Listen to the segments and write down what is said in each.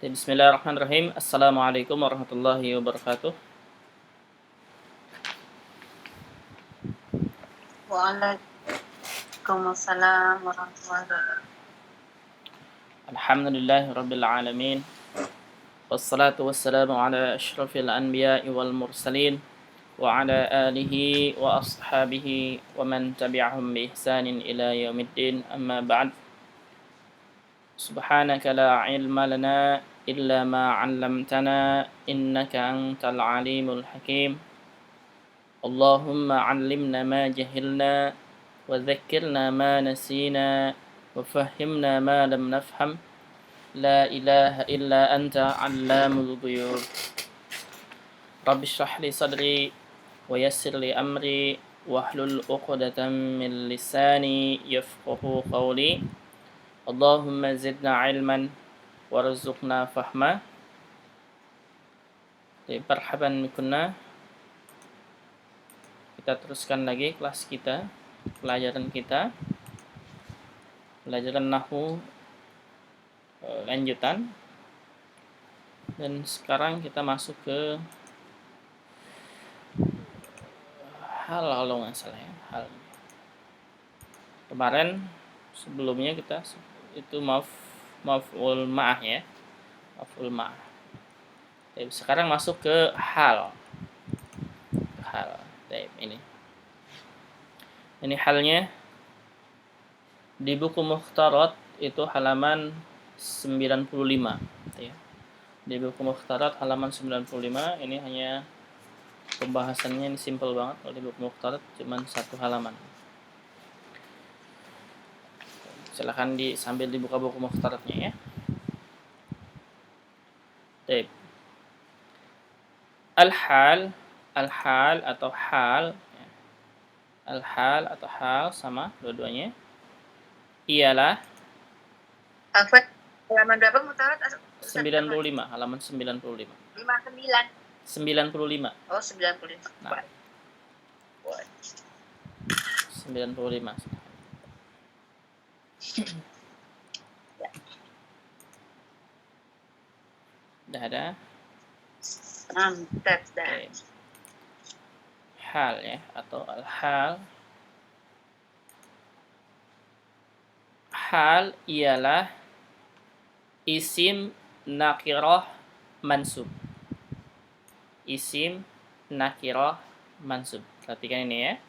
Bismillahirrahmanirrahim. Assalamualaikum warahmatullahi wabarakatuh. Waalaikumsalam warahmatullahi wabarakatuh. Alhamdulillahi rabbil alamin. Wassalatu wassalamu ala asyrafil anbiya'i wal mursalin wa ala alihi wa ashabihi wa man tabi'ahum bi ihsanin ila yaumiddin. Amma ba'd. Subhanaka la ilma lana illa ma 'allamtana innaka antal alimul hakim. Allahumma 'allimna ma jahilna wa dhakkirna ma nasina wa fahhimna ma lam nafham. La ilaha illa anta 'allamul ghuyub. Rabbi shrah li sadri wa yassir li amri wahlul 'uqdatam min lisani yafqahu qawli. Allahumma zidna ilman warzuqna fahma. Marhaban bikunna. Kita teruskan lagi kelas kita, pelajaran kita, pelajaran nahwu lanjutan. Dan sekarang kita masuk ke hal kalau nggak salah ya, hal. Kemarin sebelumnya kita itu maf'ul ma'ah ya, maf'ul ma'ah. Sekarang masuk ke hal. Ini halnya di buku Mukhtarat itu halaman 95 ya. Di buku Mukhtarat halaman 95 ini hanya pembahasannya, ini simple banget. Kalau di buku Mukhtarat cuma satu halaman. Silahkan sambil dibuka buku Mukhtaratnya ya. Baik. Al-hal atau hal ya. Al-hal atau hal sama dua-duanya ialah halaman berapa Mukhtarat? 95, halaman 95. 95. Oh, 95. Nah. 95. Udah ada? Okay. Hal ya, atau al-hal. Hal ialah isim nakirah mansub. Isim nakirah mansub. Perhatikan ini ya.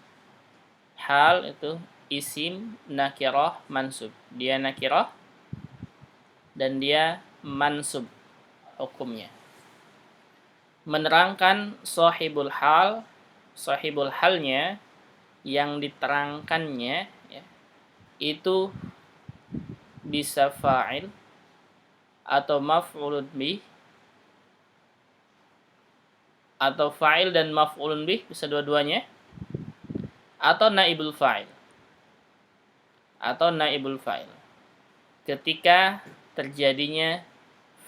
Hal itu isim nakirah mansub. Dia nakirah dan dia mansub hukumnya. Menerangkan sahibul halnya yang diterangkannya ya, itu bisa fa'il atau maf'ulun bih, atau fa'il dan maf'ulun bih, bisa dua-duanya, atau naibul fa'il ketika terjadinya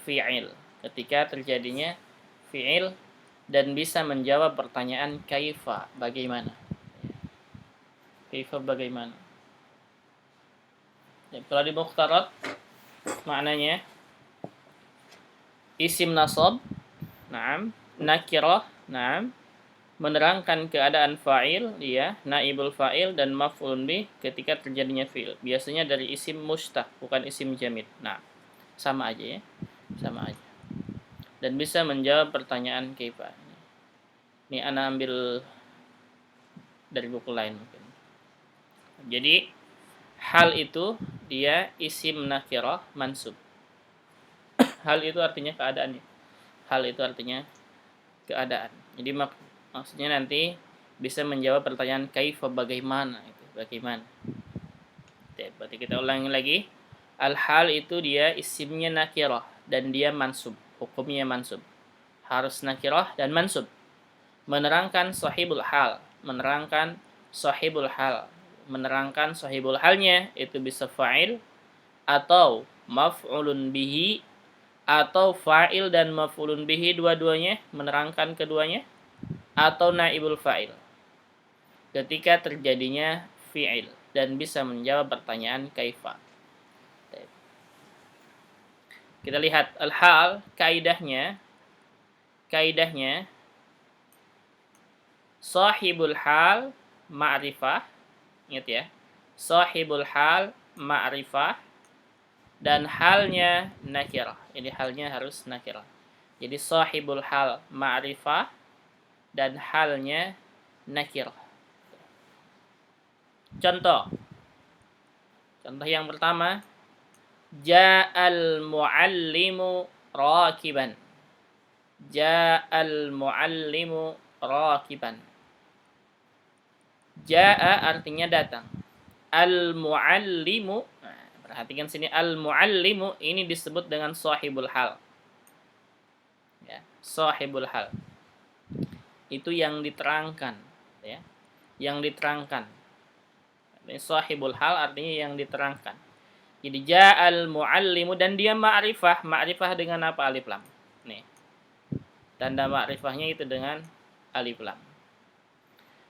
fi'il, dan bisa menjawab pertanyaan kaifa, bagaimana. Ya, kalau di Mukhtarat maknanya isim nasab, na'am, nakirah, na'am, menerangkan keadaan fa'il, ya, naibul fa'il dan maf'ulun bih ketika terjadinya fi'il. Biasanya dari isim mustaq, bukan isim jamid. Nah, sama aja ya. Sama aja. Dan bisa menjawab pertanyaan kaifa. Ini ana ambil dari buku lain mungkin. Jadi hal itu dia isim nakirah mansub. Hal itu artinya keadaannya. Jadi maksudnya nanti bisa menjawab pertanyaan kaifa, bagaimana itu, bagaimana. Berarti kita ulangi lagi. Al-hal itu dia isimnya nakirah dan dia mansub, hukumnya mansub. Harus nakirah dan mansub. Menerangkan sahibul halnya itu bisa fa'il atau maf'ulun bihi, atau fa'il dan maf'ulun bihi dua-duanya, menerangkan keduanya, atau naibul fa'il ketika terjadinya fi'il dan bisa menjawab pertanyaan kaifa. Kita lihat al-hal, kaidahnya sahibul hal ma'rifah. Ingat ya. Sahibul hal ma'rifah dan halnya nakirah. Ini halnya harus nakirah. Jadi sahibul hal ma'rifah dan halnya nakirah. Contoh yang pertama, ja'al muallimu rakiban. Ja'al muallimu rakiban. Ja'a artinya datang. Al-muallimu, nah, perhatikan sini, al-muallimu ini disebut dengan sahibul hal. Ya, sahibul hal. Itu yang diterangkan, ya. Yang diterangkan. Ini sahibul hal artinya yang diterangkan. Jadi ja'al muallimu dan dia ma'rifah. Ma'rifah dengan apa? Alif lam. Nih. Tanda ma'rifahnya itu dengan alif lam.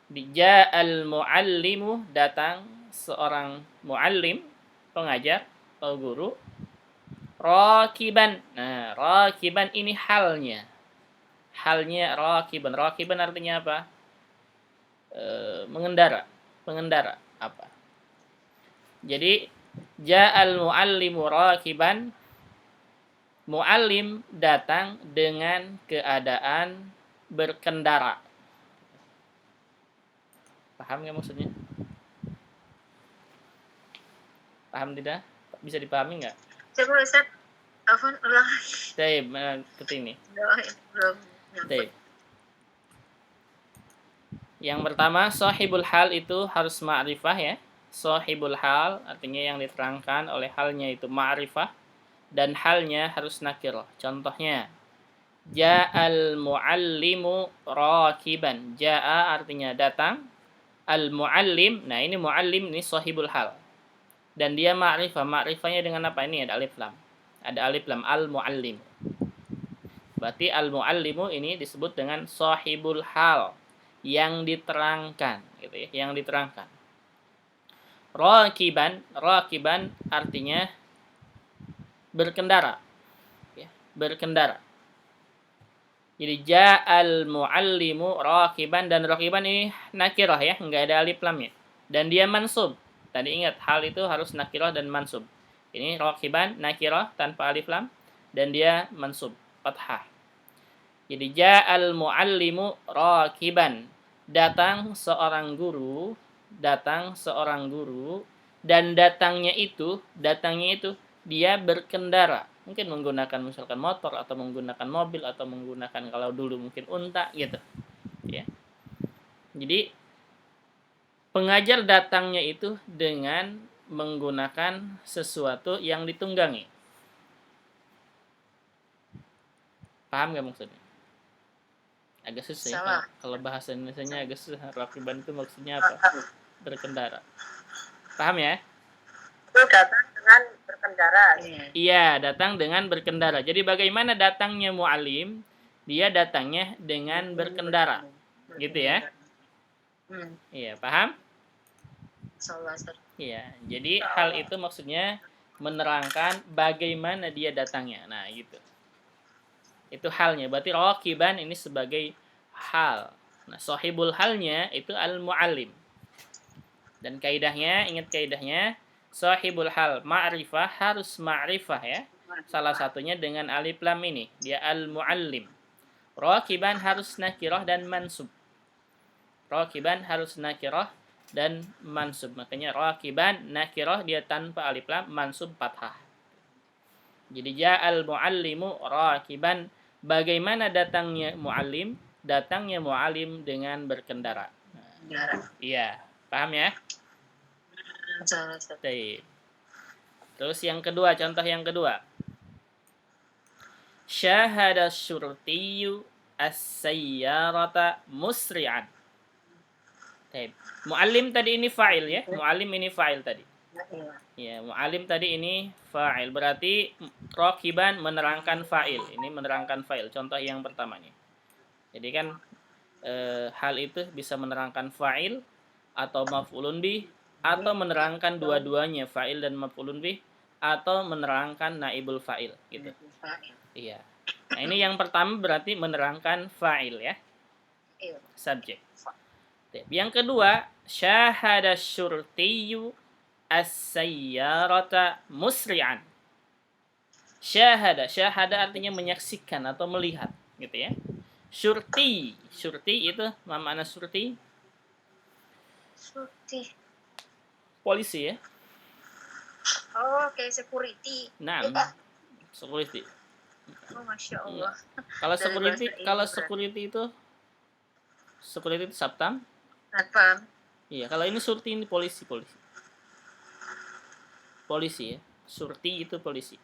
Ja'al muallimu, datang seorang muallim, pengajar atau guru. Rakiban. Nah, rakiban ini halnya. Halnya rakiban. Rakiban artinya apa? Mengendara. Pengendara apa? Jadi ja'al muallimu rakiban. Muallim datang dengan keadaan berkendara. Paham nggak maksudnya? Paham tidak? Bisa dipahami nggak? Coba Ustaz, Afwan ulang lagi. Taib, ke ini. Belum Taib. Yang pertama, sahibul hal itu harus ma'rifah ya. Sahibul hal artinya yang diterangkan oleh halnya itu ma'rifah dan halnya harus nakirah. Contohnya, ja'al muallimu rakiban. Ja'a artinya datang. Al-muallim, nah ini muallim ini sahibul hal. Dan dia ma'rifah. Ma'rifahnya dengan apa? Ini ada alif lam. Ada alif lam, al-muallim. Berarti al-muallimu ini disebut dengan sahibul hal, yang diterangkan, gitu ya, yang diterangkan. Rakiban artinya berkendara. Ya, berkendara. Jadi ja'al muallimu rakiban, dan rakiban ini nakirah ya, enggak ada alif lamnya. Dan dia mansub. Tadi ingat, hal itu harus nakirah dan mansub. Ini rakiban nakirah tanpa alif lam dan dia mansub fathah. Jadi ja'al muallimu rakiban. Datang seorang guru dan datangnya itu dia berkendara. Mungkin menggunakan misalkan motor atau menggunakan mobil atau menggunakan kalau dulu mungkin unta gitu. Ya. Jadi pengajar datangnya itu dengan menggunakan sesuatu yang ditunggangi. Paham nggak maksudnya? Agak susah ya. Kalau bahasa Indonesianya agak susah. Rakiban itu maksudnya apa? Berkendara. Paham ya? Itu datang dengan berkendara. Iya, datang dengan berkendara. Jadi bagaimana datangnya mu'alim? Dia datangnya dengan berkendara. Gitu ya? Iya, paham? Iya, jadi hal itu maksudnya menerangkan bagaimana dia datangnya. Nah, gitu. Itu halnya. Berarti rakiban ini sebagai hal. Nah, sahibul halnya itu al-mu'allim. Dan kaidahnya, ingat kaidahnya, sahibul hal ma'rifah harus ma'rifah ya. Salah satunya dengan alif lam ini, dia al-muallim. Rakiban harus nakirah dan mansub. Rakiban harus nakirah dan mansub. Makanya rakiban nakirah dia tanpa alif lam, mansub fathah. Jadi ja'al muallimu rakiban. Bagaimana datangnya muallim? Datangnya muallim dengan berkendara. Iya, paham ya? Terus yang kedua, contoh yang kedua. Syahada syurtiyu as-sayyarata musri'an. Muallim tadi ini fa'il ya. Muallim ini fa'il tadi. Ya, muallim tadi ini fa'il. Berarti rakiban menerangkan fa'il. Ini menerangkan fa'il. Contoh yang pertama nih. Jadi kan hal itu bisa menerangkan fa'il atau maf'ulun bih, atau menerangkan dua-duanya, fa'il dan maf'ulun bih, atau menerangkan naibul fa'il gitu. Fa'il. Iya. Nah, ini yang pertama berarti menerangkan fa'il ya, Iya. subjek. Yang kedua, syahada syurtiyu as-sayyarata musri'an. Syahada artinya menyaksikan atau melihat, gitu ya. Syurti itu makna syurti Surti. polisi ya. Oh, kayak security. Nah, security. Oh, Masya Allah. Kalau Dari security, bahasa ini security itu saptam. Apa? Iya, kalau ini surti ini polisi. Polisi ya. Surti itu polisi.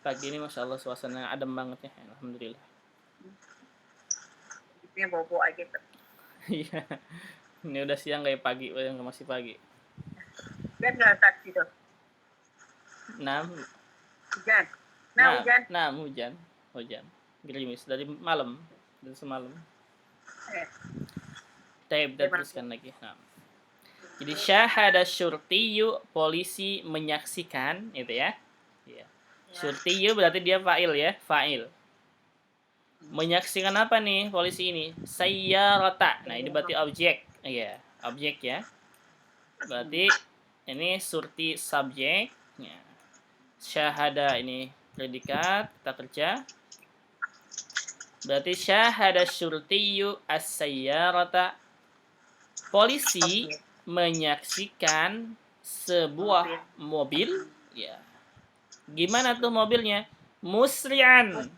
Pagi ini Masya Allah suasana adem banget ya. Alhamdulillah. Ini bobo aja tuh. Iya. Ini udah siang kayak pagi, masih pagi. Hujan nggak taksi tuh? Nah, Hujan. hujan. Gerimis dari malam, dari semalam. Taib dan teruskan lagi. Nah. Jadi syahada syurtiyu polisi menyaksikan itu ya. Iya. Syurtiyu berarti dia fa'il ya, fa'il. Menyaksikan apa nih polisi ini? Sayyarata. Nah, ini berarti objek. Iya, objek ya. Berarti ini surti subjek. Ya. Syahada ini predikat, kita kerja. Berarti syahada syurtiyu as-sayyarata. Polisi menyaksikan sebuah mobil. Ya. Gimana tuh mobilnya? Musri'an.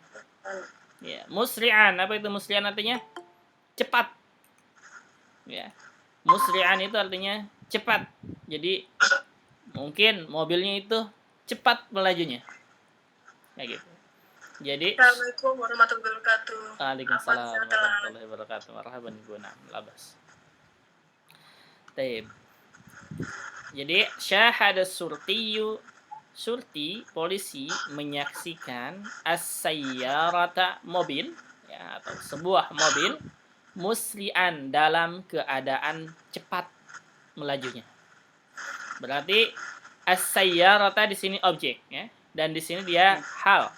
Ya, musri'an. Apa itu musri'an artinya? Cepat. Ya. Musri'an itu artinya cepat. Jadi mungkin mobilnya itu cepat melajunya. Kayak gitu. Jadi Assalamualaikum warahmatullahi wabarakatuh. Waalaikumsalam warahmatullahi wabarakatuh. Marhaban Ibu. Nah, labas. Taib. Jadi syahada surti polisi menyaksikan as-sayyarata mobil ya, atau sebuah mobil musri'an dalam keadaan cepat melajunya. Berarti as-sayyarata di sini objek ya, dan di sini dia hal.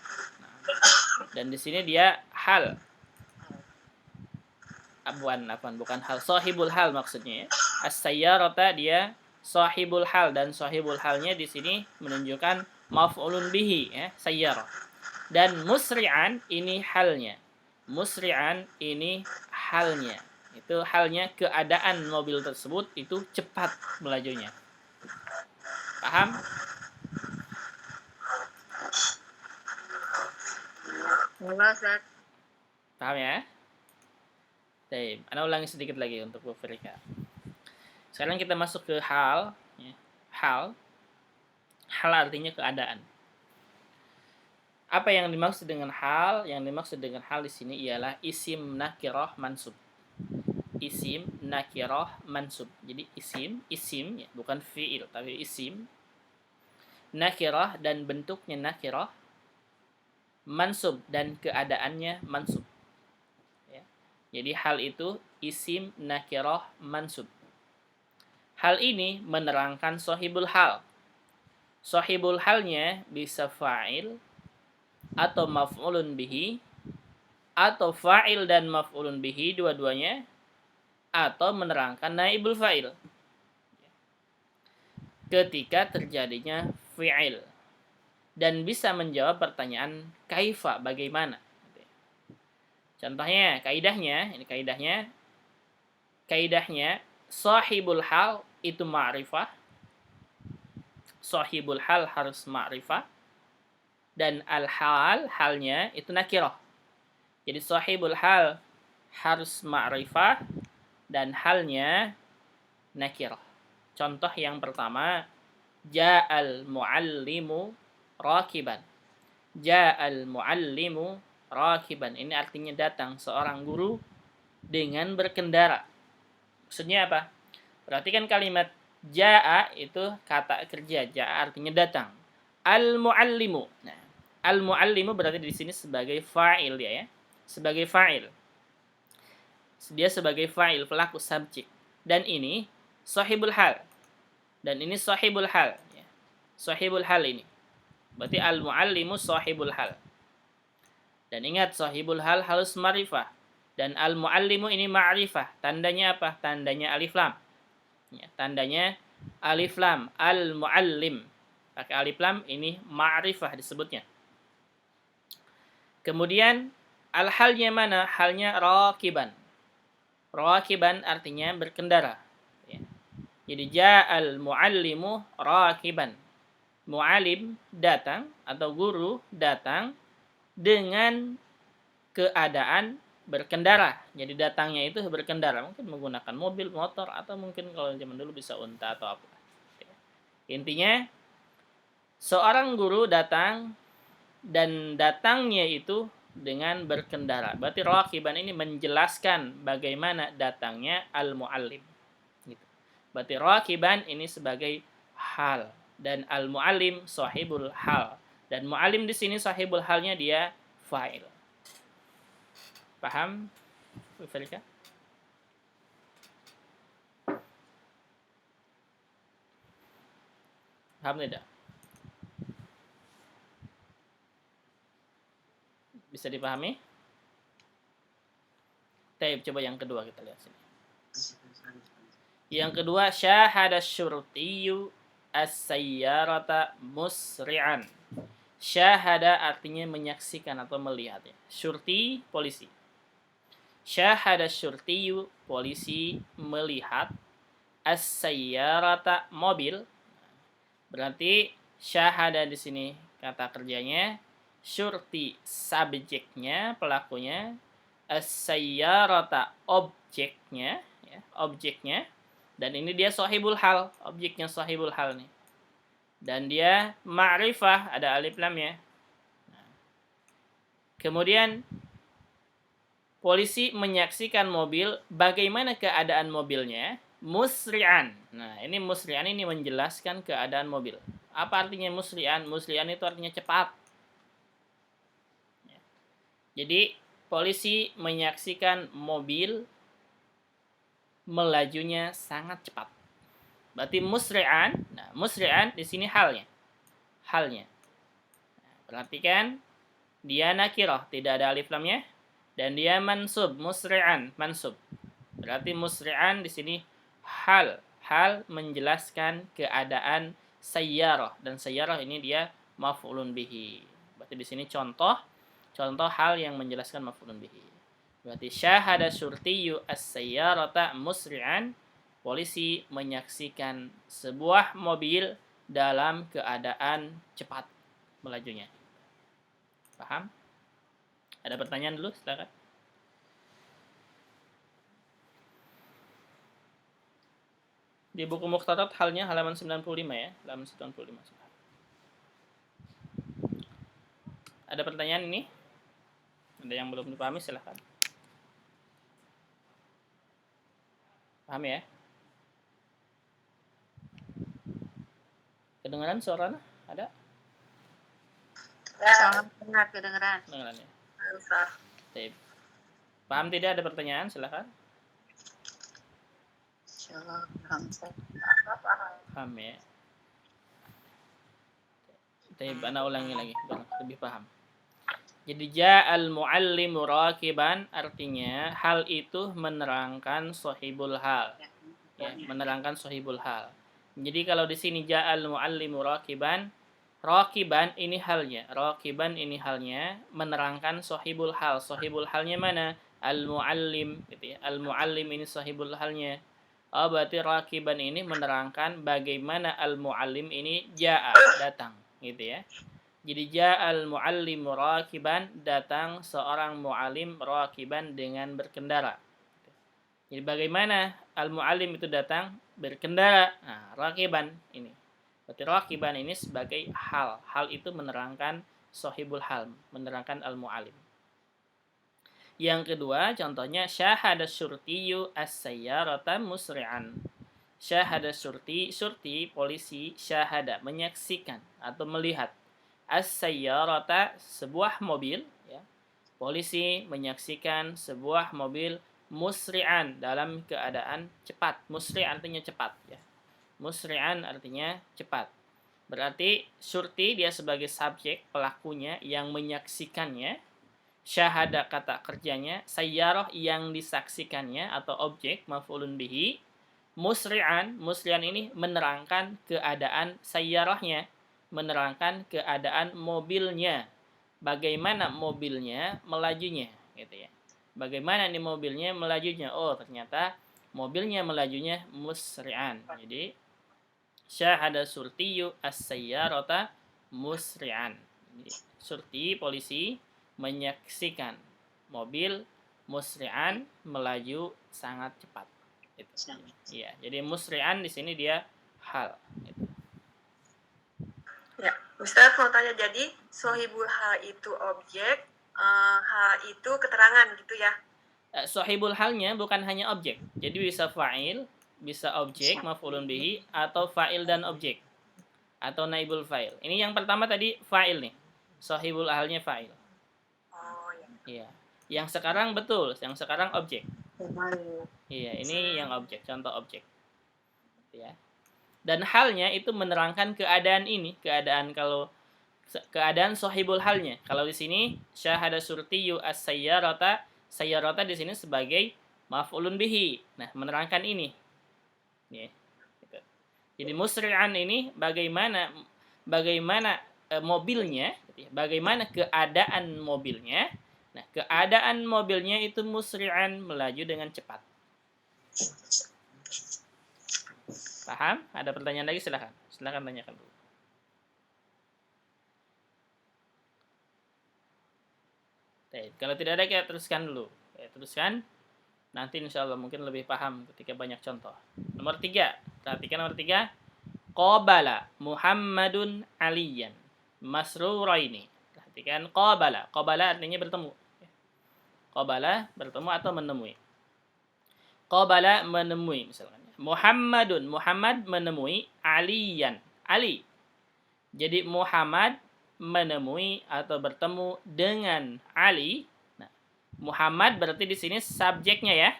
Dan di sini dia hal. Bukan hal, sahibul hal maksudnya ya. As-sayyarata dia sahibul hal, dan sahibul halnya di sini menunjukkan maf'ulun bihi ya, sayyara. Dan musri'an ini halnya. Musri'an ini halnya. Itu halnya keadaan mobil tersebut itu cepat melajunya. Paham? Paham ya? Baik, Anda ulangi sedikit lagi untuk Bu Frika. Sekarang kita masuk ke hal ya. Hal artinya keadaan. Apa yang dimaksud dengan hal? Yang dimaksud dengan hal di sini ialah isim nakirah mansub. Isim nakirah mansub. Jadi isim ya, bukan fiil tapi isim nakirah dan bentuknya nakirah, mansub dan keadaannya mansub. Ya. Jadi hal itu isim nakirah mansub. Hal ini menerangkan sahibul hal. Sahibul halnya bisa fa'il atau maf'ulun bihi, atau fa'il dan maf'ulun bihi dua-duanya, atau menerangkan naibul fa'il ketika terjadinya fi'il, dan bisa menjawab pertanyaan kaifa, bagaimana. Contohnya, kaidahnya sahibul hal itu ma'rifah. Sahibul hal harus ma'rifah, dan al-hal halnya itu nakirah. Jadi sahibul hal harus ma'rifah dan halnya nakirah. Contoh yang pertama, ja'al muallimu rakiban. Ja'al muallimu rakiban. Ini artinya datang seorang guru dengan berkendara. Maksudnya apa? Perhatikan kalimat ja'a itu kata kerja. Ja'a artinya datang. Al-muallimu. Nah, al-muallimu berarti di sini sebagai fa'il ya. Sebagai fa'il. Dia sebagai fa'il, pelaku subjek. Dan ini sahibul hal. Dan ini sahibul hal ya. sahibul hal ini. Berarti al-muallimu sahibul hal. Dan ingat, sahibul hal harus ma'rifah. Dan al-muallimu ini ma'rifah. Tandanya apa? Tandanya alif lam. Ya, tandanya alif lam. Al-muallim. Pakai alif lam, ini ma'rifah disebutnya. Kemudian, al-halnya mana? Halnya rakiban. Rakiban artinya berkendara. Ya. Jadi, ja'al muallimu rakiban. Mu'alim datang atau guru datang dengan keadaan berkendara. Jadi datangnya itu berkendara, mungkin menggunakan mobil, motor, atau mungkin kalau zaman dulu bisa unta atau apa. Intinya seorang guru datang dan datangnya itu dengan berkendara. Berarti rakiban ini menjelaskan bagaimana datangnya al-muallim. Gitu. Berarti rakiban ini sebagai hal dan al-muallim sahibul hal. Dan muallim di sini sahibul halnya dia fa'il. Paham? Firika? Paham tidak? Bisa dipahami? Coba yang kedua kita lihat sini. Yang kedua, syahada syurtiyu as-sayyarata musri'an. Syahada artinya menyaksikan atau melihat. Ya. Syurti, polisi. Syahada syurtiyu, polisi melihat. As-sayyarata, mobil. Berarti syahada di sini kata kerjanya. Syurti, subjeknya, pelakunya. As-sayyarata, objeknya. Ya, objeknya. Dan ini dia sahibul hal, objeknya sahibul hal nih. Dan dia ma'rifah, ada alif lam ya. Nah. Kemudian polisi menyaksikan mobil, bagaimana keadaan mobilnya? Musri'an. Nah, ini musri'an ini menjelaskan keadaan mobil. Apa artinya musri'an? Musri'an itu artinya cepat. Ya. Jadi polisi menyaksikan mobil melajunya sangat cepat. Berarti musri'an. Nah, musri'an di sini halnya. Halnya. Nah, perhatikan dia nakirah, tidak ada alif lamnya, dan dia mansub, musri'an, mansub. Berarti musri'an di sini hal. Hal menjelaskan keadaan sayyarah, dan sayyarah ini dia maf'ulun bihi. Berarti di sini contoh hal yang menjelaskan maf'ulun bihi. Berarti syahada syurtiyu as-sayyarata musri'an, polisi menyaksikan sebuah mobil dalam keadaan cepat melajunya. Paham? Ada pertanyaan dulu, silakan. Di buku Mukhtarat halnya halaman 95 ya, halaman 95. Ada pertanyaan ini? Ada yang belum dipahami, silakan. Paham ya? Kedengaran suaranya? Ada? Ya, benar kedengeran. Kedengaran ya? Usah. Paham tidak? Ada pertanyaan? Silakan. Insyaallah paham. Paham ya? Ana ulangi lagi, lebih paham. Jadi ja'al muallimu rakiban artinya hal itu menerangkan sahibul hal. Ya, menerangkan sahibul hal. Jadi kalau di sini ja'al muallimu rakiban, rakiban ini halnya. Rakiban ini halnya menerangkan sahibul hal. Sahibul halnya mana? Al-muallim gitu ya. Al-muallim ini sahibul halnya. Oh, berarti rakiban ini menerangkan bagaimana al-muallim ini ja'a, datang gitu ya. Jadi ja'al muallim rakiban, datang seorang muallim rakiban dengan berkendara. Jadi bagaimana al-muallim itu datang berkendara? Nah, rakiban ini. Berarti rakiban ini sebagai hal. Hal itu menerangkan sahibul hal, menerangkan al-muallim. Yang kedua, contohnya syahada syurtiyu as-sayyarata musri'an. Syahada syurti, polisi, syahada menyaksikan atau melihat as-sayyarata, sebuah mobil ya. Polisi menyaksikan sebuah mobil musri'an, dalam keadaan cepat. Musri' artinya cepat ya. Musri'an artinya cepat. Berarti syurti dia sebagai subjek, pelakunya yang menyaksikannya. Syahada kata kerjanya, sayyarah yang disaksikannya atau objek maf'ulun bihi. Musri'an ini menerangkan keadaan sayyarahnya, menerangkan keadaan mobilnya. Bagaimana mobilnya melajunya, gitu ya. Bagaimana nih mobilnya melajunya? Oh, ternyata mobilnya melajunya musri'an. Jadi syahada surtiyu as-sayyarata musri'an. Jadi, surti polisi menyaksikan mobil musri'an melaju sangat cepat. Itu. Iya, jadi musri'an di sini dia hal. Gitu. Ya, Ustaz mau tanya, jadi sohibul hal itu objek, hal itu keterangan gitu ya? Sohibul halnya bukan hanya objek, jadi bisa fa'il, bisa objek maf'ulun bihi, atau fa'il dan objek, atau naibul fa'il. Ini yang pertama tadi fa'il nih, sohibul halnya fa'il. Oh ya. Iya. Yang sekarang betul, yang sekarang objek. Iya, ini yang objek, contoh objek. Ya. Dan halnya itu menerangkan keadaan ini, keadaan sohibul halnya. Kalau di sini syahada surtiyu as-sayyarata, sayyarata di sini sebagai maf'ulun bihi. Nah, menerangkan ini. Ya. Gitu. Jadi musri'an ini bagaimana mobilnya, bagaimana keadaan mobilnya. Nah, keadaan mobilnya itu musri'an, melaju dengan cepat. Paham? Ada pertanyaan lagi? Silakan tanyakan dulu. Kalau tidak ada, kita teruskan dulu. Teruskan. Nanti insya Allah mungkin lebih paham ketika banyak contoh. Nomor 3. Perhatikan nomor 3. Qabala Muhammadun Aliyan Masruraini. Perhatikan qabala. Qabala artinya bertemu. Qabala bertemu atau menemui. Qabala menemui misalnya. Muhammadun, Muhammad menemui Aliyan, Ali. Jadi Muhammad menemui atau bertemu dengan Ali. Nah, Muhammad berarti di sini subjeknya ya.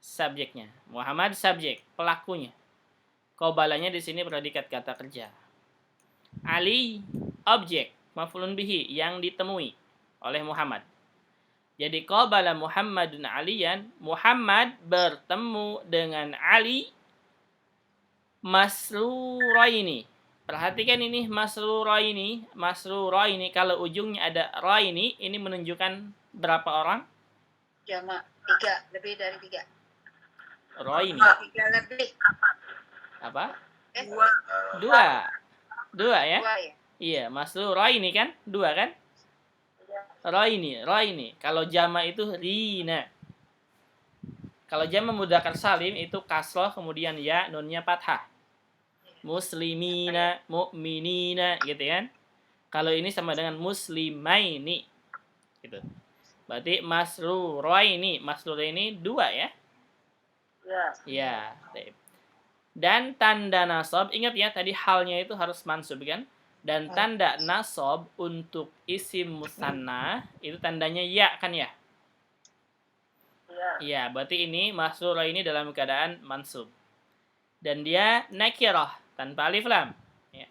Subjeknya. Muhammad subjek, pelakunya. Qabalanya di sini predikat kata kerja. Ali objek, maf'ulun bihi yang ditemui oleh Muhammad. Jadi qabala Muhammadun Aliyan, Muhammad bertemu dengan Ali masruraini. Perhatikan ini masruraini kalau ujungnya ada raini, ini menunjukkan berapa orang? Jamak 3, lebih dari 3. Raini. 3 lebih. Apa? 2. 2 ya? 2 ya. Iya, masruraini kan? 2 kan? Raini. Kalau jama itu rina. Kalau jama mudzakkar salim itu kasroh kemudian ya, nunnya fathah. Muslimina, mu'minina gitu kan. Kalau ini sama dengan muslimaini. Gitu. Berarti masruraini 2 ya? Ya. Dan tanda nasab, ingat ya tadi halnya itu harus mansub kan? Dan tanda nasab untuk isim musanna itu tandanya ya kan ya? Iya, berarti ini masrurah ini dalam keadaan mansub. Dan dia nakirah tanpa alif lam. Ya.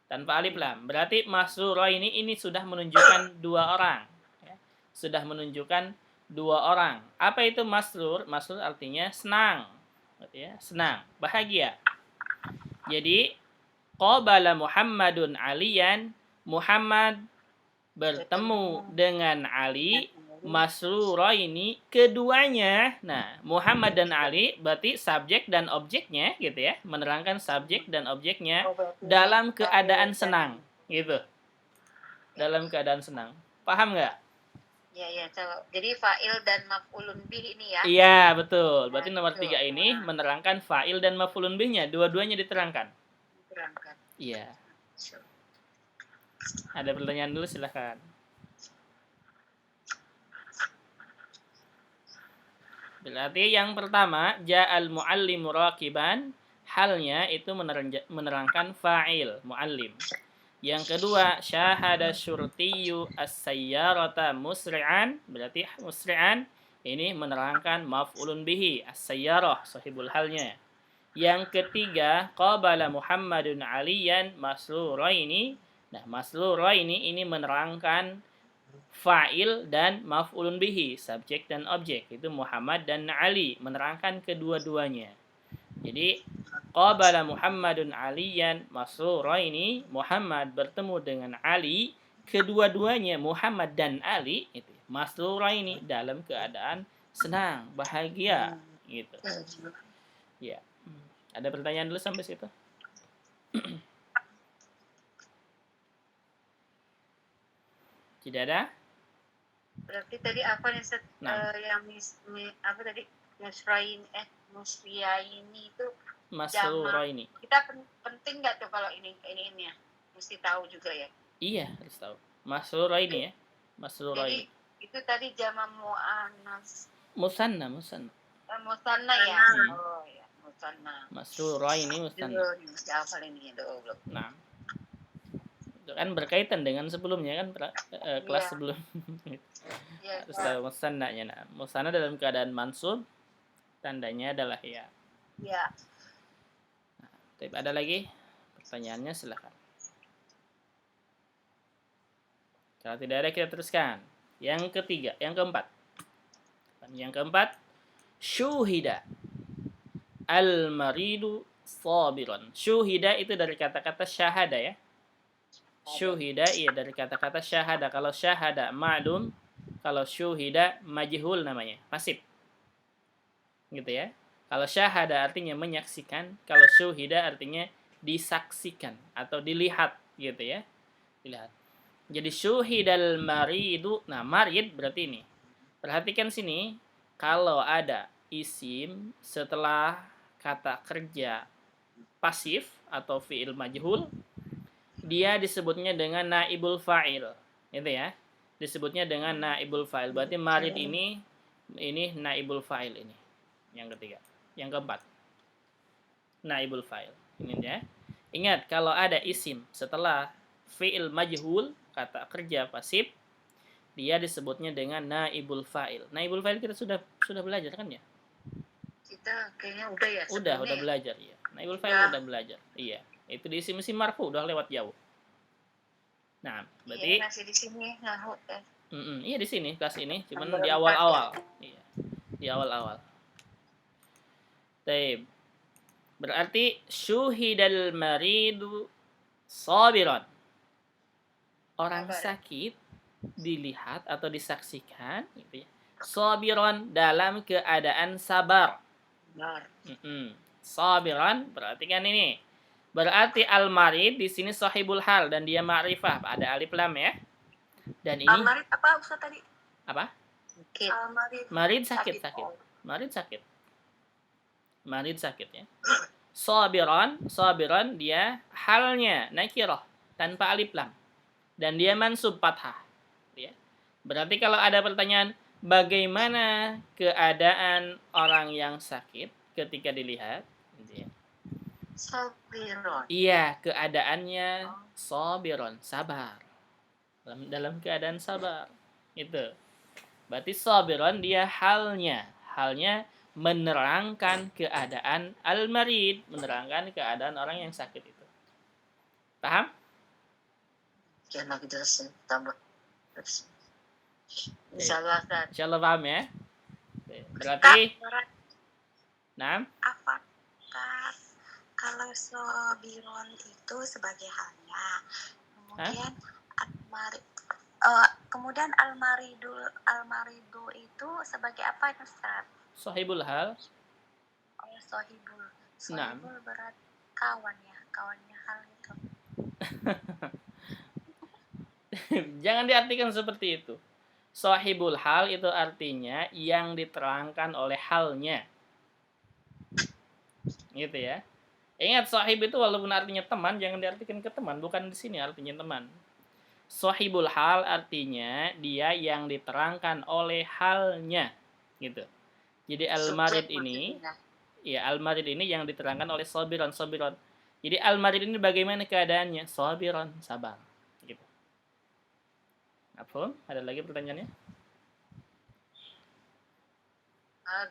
Tanpa alif lam. Berarti masrurah ini sudah menunjukkan 2 orang. Ya. Sudah menunjukkan 2 orang. Apa itu masrur? Masrur artinya senang. Berarti ya, senang, bahagia. Jadi qabala Muhammadun Aliyan, Muhammad bertemu dengan Ali masruraini keduanya. Nah, Muhammad dan Ali berarti subjek dan objeknya gitu ya, menerangkan subjek dan objeknya dalam keadaan senang gitu. Dalam keadaan senang. Paham nggak? Ya. Jadi fa'il dan maf'ulun bih ini ya. Iya, betul. Berarti nomor 3 ini menerangkan fa'il dan maf'ulun bihnya, dua-duanya diterangkan. Iya. Ada pertanyaan dulu silahkan. Berarti yang pertama ja'al muallimu raqiban, halnya itu menerangkan fa'il muallim. Yang kedua syahada syurtiyu as-sayyarata musri'an, berarti musri'an ini menerangkan maf'ulun bihi as-sayyarah sahibul halnya. Yang ketiga, qabala Muhammadun Aliyan masruraini. Nah, masruraini ini menerangkan fa'il dan maf'ulun bihi, subjek dan objek. Itu Muhammad dan Ali, menerangkan kedua-duanya. Jadi, qabala Muhammadun Aliyan masruraini, Muhammad bertemu dengan Ali, kedua-duanya Muhammad dan Ali itu masruraini dalam keadaan senang, bahagia gitu. Ya. Ada pertanyaan dulu sampai situ? Tidak ada? Berarti tadi apa nih Nah. yang apa tadi musyaini itu Masruraini. kita penting nggak tuh kalau ini ya mesti tahu juga ya. Iya, harus tahu. Masruraini ya. Masruraini. Jadi itu tadi jama muannas. Musanna. Musanna ya. Oh ya, musanna. Masruraini musanna. Mesti hafal ini dulu. Nah. Itu kan berkaitan dengan sebelumnya kan kelas sebelum. Harus tahu musannanya. Nah, musanna dalam keadaan mansub tandanya adalah ya. Ya. Nah, tapi ada lagi pertanyaannya, silakan. Kalau tidak ada kita teruskan. Yang ketiga, yang keempat. Syuhida al-maridu sabiran. Syuhida itu dari kata-kata syahada ya. Syuhida iya dari kata-kata syahada. Kalau syahada ma'lum, kalau syuhida majhul namanya, pasif. Gitu ya. Kalau syahada artinya menyaksikan, kalau syuhida artinya disaksikan atau dilihat gitu ya. Dilihat. Jadi syuhidal maridu. Nah, marid berarti ini. Perhatikan sini, kalau ada isim setelah kata kerja pasif atau fi'il majhul, dia disebutnya dengan naibul fa'il. Gitu ya. Disebutnya dengan naibul fa'il. Berarti marid ini naibul fa'il ini. Yang ketiga. Yang keempat. Naibul fa'il. Ini ya. Ingat, kalau ada isim setelah fi'il majhul, kata kerja pasif, dia disebutnya dengan naibul fa'il. Naibul fa'il kita sudah belajar kan ya? Kita kayaknya udah ya. Udah belajar ya. Naibul fa'il udah belajar. Iya. Itu di isim-isim marfu udah lewat jauh. Nah, berarti masih di sini nahu ya. Iya di sini kelas ini, cuman di awal-awal. Iya. Di awal-awal. Baik. Berarti syuhidal maridu sabiran. Orang sakit dilihat atau disaksikan gitu ya. Sabiran dalam keadaan sabar. Sabiran berarti kan ini. Berarti al-marid di sini sahibul hal dan dia ma'rifah, ada alif lam ya. Dan ini Al-marid apa Ustaz tadi? Apa? Marid sakit. Marid sakit ya. Sabiran dia halnya nakirah tanpa alif lam. Dan dia mansub fathah. Ya. Berarti kalau ada pertanyaan, bagaimana keadaan orang yang sakit ketika dilihat? Gitu ya. Sabiron. Iya, keadaannya sabiron, sabar. Dalam keadaan sabar. Itu. Berarti sabiron dia halnya menerangkan keadaan al-marid, menerangkan keadaan orang yang sakit itu. Paham? Jangan lagi jelasin tambah. Insyaallah kan. Insyaallah paham ya. Berarti apakah kalau sabiron itu sebagai halnya, kemudian al-maridu itu sebagai apa Ustaz? Sahibul hal. Oh, sahibul berat kawannya hal itu. Jangan diartikan seperti itu. Sahibul hal itu artinya yang diterangkan oleh halnya. Gitu ya. Ingat, sahib itu walaupun artinya teman, jangan diartikan ke teman, bukan di sini artinya teman. Sahibul hal artinya dia yang diterangkan oleh halnya, gitu. Jadi al-marid ini, al-marid ini yang diterangkan oleh sabiran. Jadi al-marid ini bagaimana keadaannya? Sabiran, sabar. Gitu. Apa? Ada lagi pertanyaannya?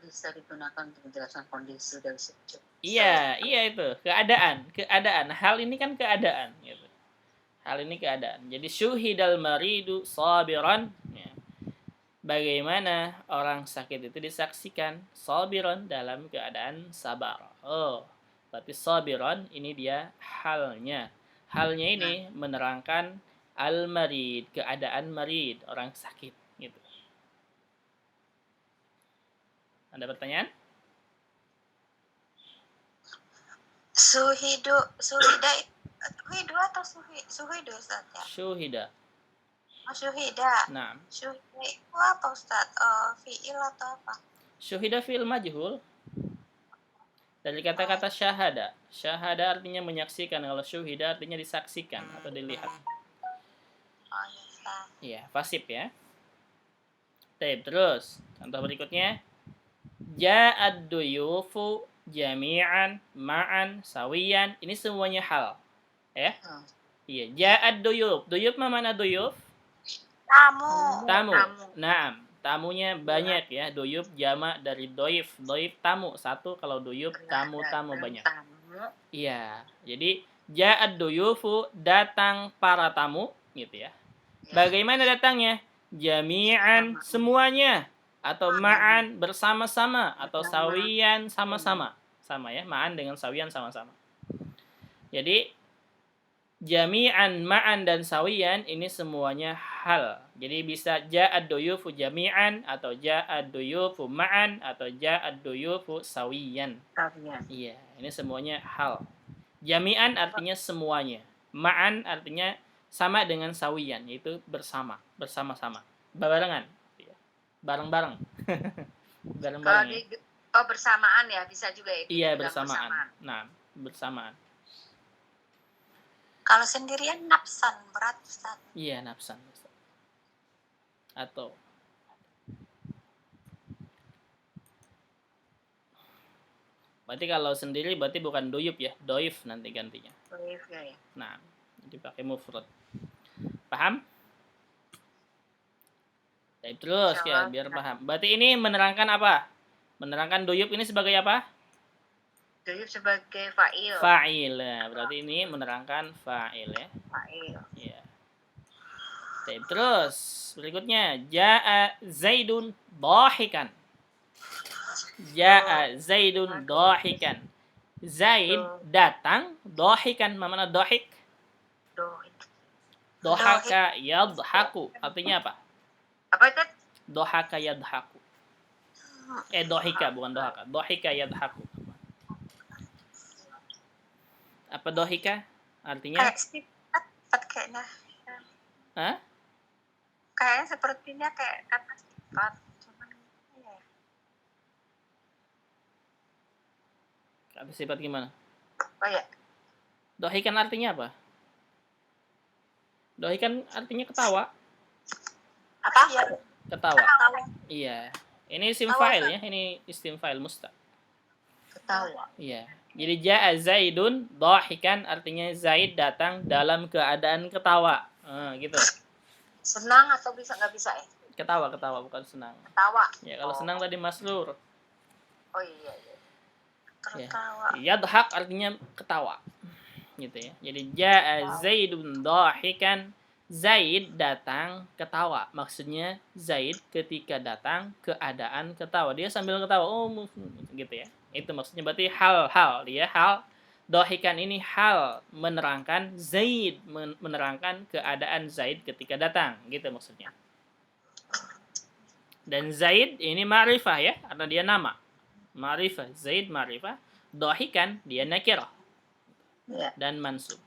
Bisa digunakan untuk menjelaskan kondisi dari subjek. Iya, iya itu, keadaan. Hal ini kan keadaan gitu. Hal ini keadaan. Jadi syuhidal maridu sabiran, ya. Bagaimana orang sakit itu disaksikan sabiran dalam keadaan sabar. Oh, berarti sabiran ini dia halnya. Halnya ini menerangkan al-marid, keadaan marid, orang sakit gitu. Ada pertanyaan? Suhida Hidu atau Suhidu Ustaz ya? Syuhida. Oh, Syuhida. Nah, Syuhida itu apa Ustaz? Fiil atau apa? syuhida fi'il majhul dari kata-kata syahada. Syahada artinya menyaksikan, kalau syuhida artinya disaksikan atau dilihat. Oh iya Ustaz. Iya, pasif ya. Terus, contoh berikutnya. Ja'ad duyufu jami'an ma'an sawiyan. Ini semuanya hal. Ya. Iya, ja'ad duyuf. Duyuf mana duyuf? Tamu. Naam, tamunya banyak ya. Duyuf jamak dari doif. Doif tamu satu, kalau duyuf tamu banyak. Iya, jadi ja'ad duyufu, datang para tamu gitu ya. Bagaimana datangnya? Jami'an, semuanya, atau ma'an, bersama-sama, atau sawiyan, sama-sama. Sama ya, ma'an dengan sawiyan sama-sama. Jadi jami'an, ma'an, dan sawiyan ini semuanya hal. Jadi bisa ja'ad duyufu jami'an, atau ja'ad duyufu ma'an, atau ja'ad duyufu sawiyan. Iya, ini semuanya hal. Jami'an artinya semuanya. Ma'an artinya sama dengan sawiyan, yaitu bersama-sama, barengan, bareng-bareng. Bareng-bareng ya. Bersamaan ya, bisa juga ya. Iya, bersamaan. Nah, bersamaan. Kalau sendirian nafsan, berat Ustaz. Iya, nafsan. Atau berarti kalau sendiri berarti bukan doyub ya, doif nanti gantinya. Doif ya. Nah, dipakai mufrad. Paham? Terus ya, biar paham. Berarti ini menerangkan apa? Menerangkan doyub ini sebagai apa? Doyub sebagai fa'il. Fa'il. Ya, berarti ini menerangkan fa'il ya. Fa'il. Ya. Terus berikutnya, ja'a Zaidun dahikan. Ja'a Zaidun dahikan. Zaid datang, dahikan. Mana dahik? Dohaka yadhaku. Artinya apa? Apa itu? Dohaka yadhaku. Dohika bukan dohaka. Dohika yadhaku. Apa dohika? Artinya? Kayak sifat kayaknya. Hah? Kayaknya sepertinya kayak kata sifat. Cuman ya. Kata sifat gimana? Oh ya. Dohikan artinya apa? Dohikan artinya ketawa. Apa? Ya. Ketawa. Iya. Ini isim fa'il ya. Ini isim fa'il mustaq. Ketawa. Iya. Jadi ja'a Zaidun dahikan artinya Zaid datang dalam keadaan ketawa. Gitu. Senang atau nggak bisa ya? Ketawa bukan senang. Ketawa. Ya, kalau senang tadi masrur. Oh iya. Tertawa. Ya. Yadhak artinya ketawa. Gitu ya. Jadi ja'a Zaidun dahikan, Zaid datang ketawa. Maksudnya Zaid ketika datang keadaan ketawa. Dia sambil ketawa. Oh, gitu ya. Itu maksudnya berarti hal-hal. Dia hal. Dahikan ini hal menerangkan Zaid. Menerangkan keadaan Zaid ketika datang. Gitu maksudnya. Dan Zaid ini ma'rifah ya. Karena dia nama. Ma'rifah. Zaid ma'rifah. Dahikan dia nakirah. Ya. Dan mansub.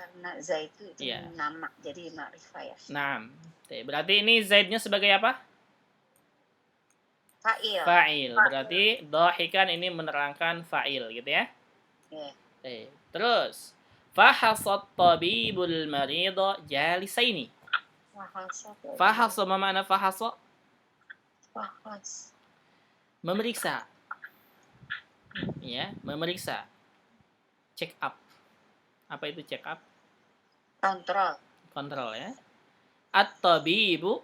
Karena Zaid itu Ya. nama, jadi ma'rifah ya. Nah, berarti ini Zaidnya sebagai apa? Fa'il. Fa'il. Berarti dahikan ini menerangkan fa'il gitu ya. Ya. Terus fahasat tabibul marida jalisaini. Fahasa ma makna fahasa? Memeriksa. Ya, memeriksa. Check up. Apa itu check up? Kontrol. Kontrol ya. At-tabibu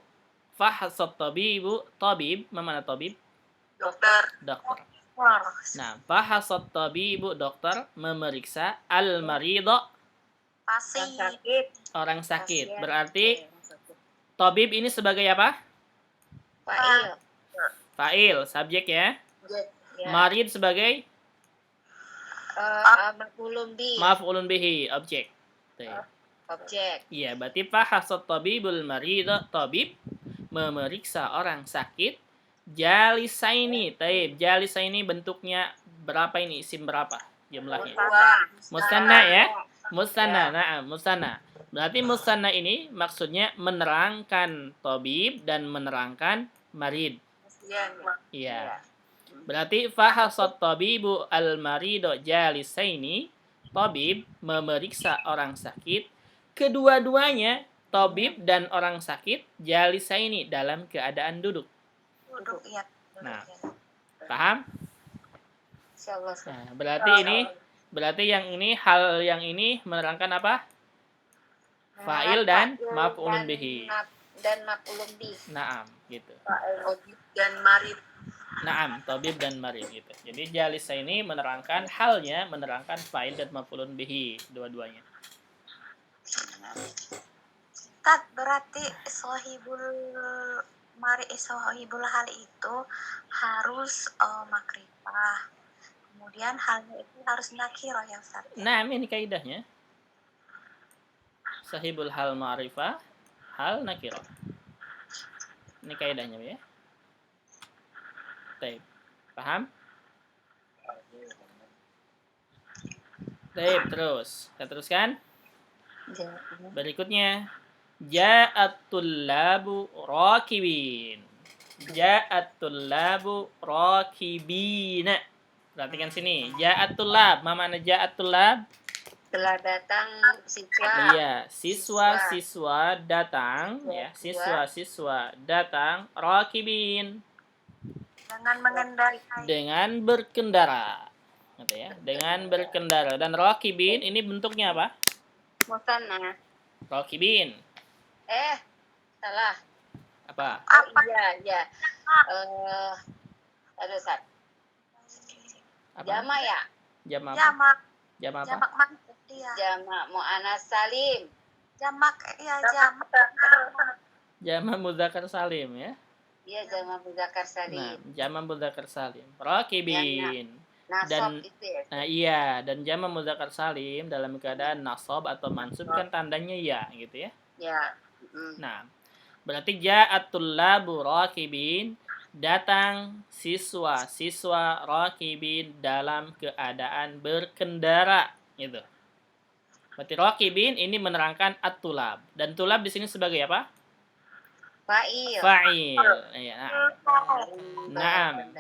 Fahasat tabibu, tabib, mana tabib? Dokter. Dokter. Wah, Nah, fahasat tabibu, dokter, memeriksa al-marida, pasien. orang sakit. Pasien. Berarti Orang sakit. tabib ini sebagai apa? Fa'il. Fa'il, subjek ya. Ya. Marid sebagai Maf'ulun bi. maf'ulun bihi, objek. Tuh. Objek. Iya, berarti fahasat tabibul marida, tabib memeriksa orang sakit. Jalisaini, taib. Jalisaini bentuknya berapa ini? Isim berapa jumlahnya? Musanna ya. Musanna, na'am, musanna. Berarti musanna ini maksudnya menerangkan tabib dan menerangkan marid. Pasien. Iya. Berarti fahasat tabibu al-marido jalisaini, tabib memeriksa orang sakit. Kedua-duanya, tabib dan orang sakit, jalisaini dalam keadaan duduk. Duduk, iya. Nah. Paham? Insyaallah. Nah, berarti hal yang ini menerangkan apa? Fa'il dan maf'ulun bihi. Dan maf'ulun bi. Naam, gitu. Tabib dan marid. Naam, tabib dan marid gitu. Jadi jalisa ini menerangkan menerangkan fa'il dan maf'ulun bihi dua-duanya. Tat, berarti sohibul hal itu harus makrifah. Kemudian halnya itu harus nakiro yang satu. Nah, ini kaidahnya. Sahibul hal ma'rifah, hal nakirah. Ini kaidahnya ya. Baik. Paham? Baik, terus. Kita teruskan. Berikutnya, ja'atul labu rakibin. Ja'atul labu rakibina. Perhatikan sini. Ja'atul lab. Ma makna ja'atul lab? Telah datang siswa. Iya, siswa-siswa datang ya. Siswa-siswa datang rakibin. Dengan mengendarai. Dengan berkendara. Gitu ya. Dengan berkendara. Dan rakibin ini bentuknya apa? Musanna. Rakibin. Salah. Apa? Oh, iya. Aduh, Sat. Apa? Jama ya? Jam apa? Jamak. Jam apa? Jamak maksud dia. Jama mu'anas salim. Jamak, iya jamak. Jama mudzakar salim ya. Iya, jama muzakkar Nah, salim. jama mudzakar salim. Rakibin. Nasab dan- itu ya. Nah, iya, dan jama mudzakar salim dalam keadaan nasab atau mansub kan tandanya ya gitu ya. Ya. Nah, berarti ja'atul labu rakibin, datang siswa-siswa rakibin dalam keadaan berkendara gitu. Berarti rakibin ini menerangkan at-tulab, dan tulab di sini sebagai apa? Fa'il. Fa'il. Iya, Naam.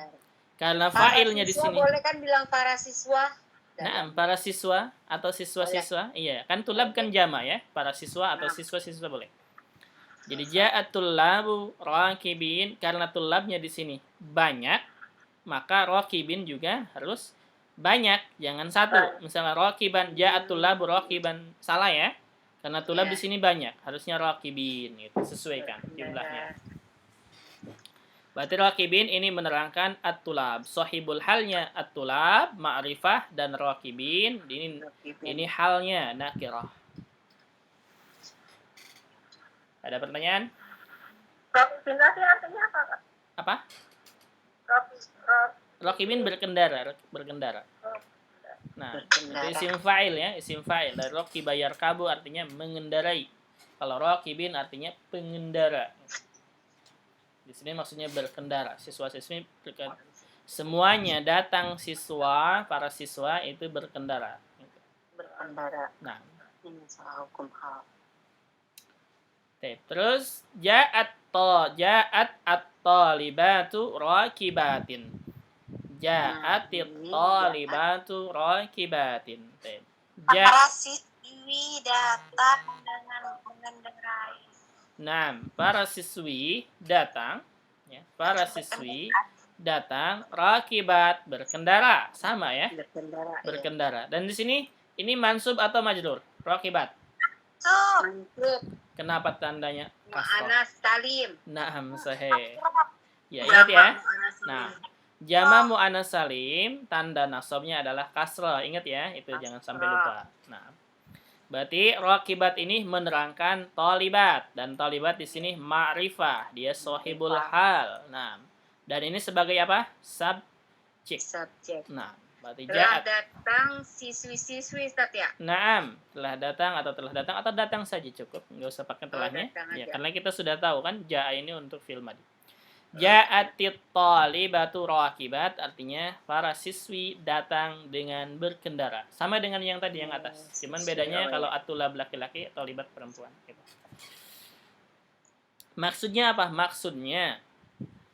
Karena Para fa'ilnya di siswa sini. boleh kan bilang para siswa? Nah, para siswa atau siswa-siswa, iya, kan tulab kan jama ya, para siswa atau siswa-siswa boleh. Jadi ja'atul labu rakibin, karena tulabnya di sini banyak, maka rakibin juga harus banyak, jangan satu. Misalnya rakiban, ja'atul labu rakiban, salah ya. Karena tulab di sini banyak, harusnya rakibin gitu, sesuaikan jumlahnya. Berarti rakibin ini menerangkan at-tulab. Sahibul halnya at-tulab, ma'rifah, dan rakibin ini halnya nakirah. Ada pertanyaan? Provinsi artinya apa, Kak? Apa? Rakibin berkendara. Nah, itu isim fa'il ya, isim fa'il. Dari rakiba yarkabu artinya mengendarai. Kalau rakibin artinya pengendara. Di sini maksudnya berkendara. Siswa-siswi semuanya datang para siswa itu berkendara. Berkendara. Nah, Ini salah hukum hal. terus ja'at at-talibatu rakibatin. Ja'atit talibatu rakibatin. Para siswi datang dengan mengendarai. Nah, para siswi datang ya, rakibat berkendara, sama ya, Berkendara. berkendara. Dan di sini ini mansub atau majrur? Rakibat. Mansub. Kenapa tandanya kasrah? Mu'annas salim. Naam, sahih. Ya, ingat ya. Jamak mu'annas Nah, salim. jama mu'annas salim tanda nasabnya adalah kasrah. Ingat ya, itu jangan sampai lupa. Nah, berarti raqibat ini menerangkan talibat dan talibat di sini ma'rifah, dia sahibul hal. Nah, dan ini sebagai apa? Subjek. Subjek. Nah, berarti Telah ja'at. datang siswi-siswi, Ustaz ya? Naam, telah datang atau datang saja cukup, nggak usah pakai telahnya. datang Ya, aja. karena kita sudah tahu kan ja'a ini untuk fi'il madhi. Ja'atit talibatu raqibat artinya para siswi datang dengan berkendara. Sama dengan yang tadi yang atas. Cuman bedanya kalau atulab laki-laki, talibat perempuan gitu. Maksudnya apa? Maksudnya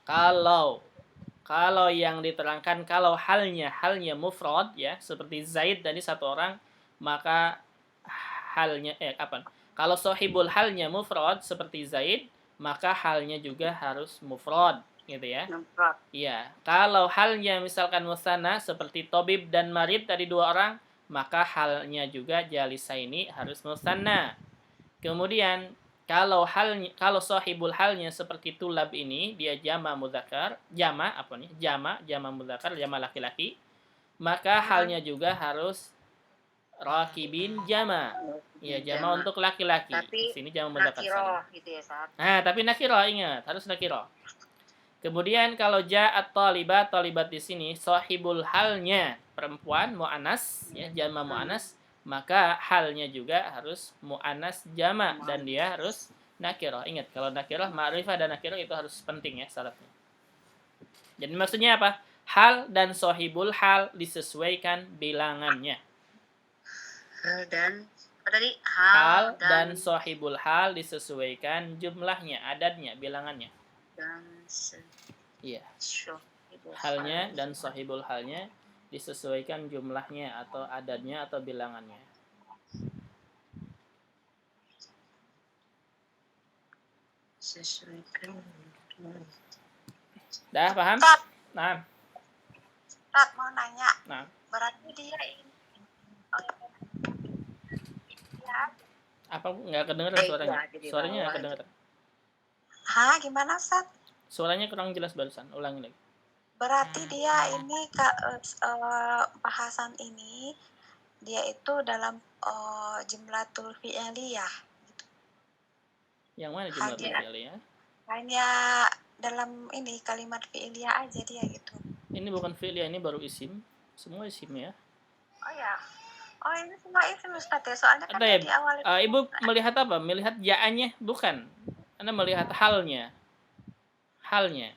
kalau yang diterangkan kalau halnya mufrad ya, seperti Zaid tadi satu orang, maka halnya kalau sahibul halnya mufrad seperti Zaid, maka halnya juga harus mufrad gitu ya. Mufrad. Iya, kalau halnya misalkan musanna seperti Tobib dan Marid tadi dua orang, maka halnya juga jalisaini harus musanna. Kemudian kalau sahibul halnya seperti tulab ini dia jama mudzakkar, jama mudzakkar, jama laki-laki, maka halnya juga harus rakibin jama. Ya, jama untuk laki-laki. Di Tapi sini jama mudzakkar salim. Nakiroh gitu ya, Ustaz. Nah, tapi nakirah ingat, harus nakirah. Kemudian kalau ja'at talibat di sini sahibul halnya perempuan muannas ya, jama muannas, maka halnya juga harus muannas jama dan dia harus nakirah. Ingat, kalau nakirah ma'rifah dan nakirah itu harus penting ya syaratnya. Jadi maksudnya apa? Hal dan sahibul hal disesuaikan bilangannya. Hal dan sahibul hal disesuaikan jumlahnya, adadnya, bilangannya. Iya. Halnya dan sahibul halnya disesuaikan jumlahnya atau adadnya atau bilangannya. Dah paham? Nah. Rat mau nanya. Nah. Berarti dia ini. Ya. Apa nggak kedengeran suaranya? Suaranya nggak kedengeran. Hah, gimana, Ustaz? Suaranya kurang jelas barusan. Ulangi lagi. Berarti dia ini bahasan ini dia itu dalam jumlatul fi'liyah gitu. Yang mana jumlatul fi'liyah? Hanya dalam ini kalimat fi'liyah aja dia gitu. Ini bukan fi'liyah, ini baru isim. Semua isim ya. Oh ya. Oh, ini semua isim Ustaz ya. Soalnya kan Atau di awal Ibu melihat apa? Melihat ja'anya? Bukan. Anda melihat halnya. Halnya.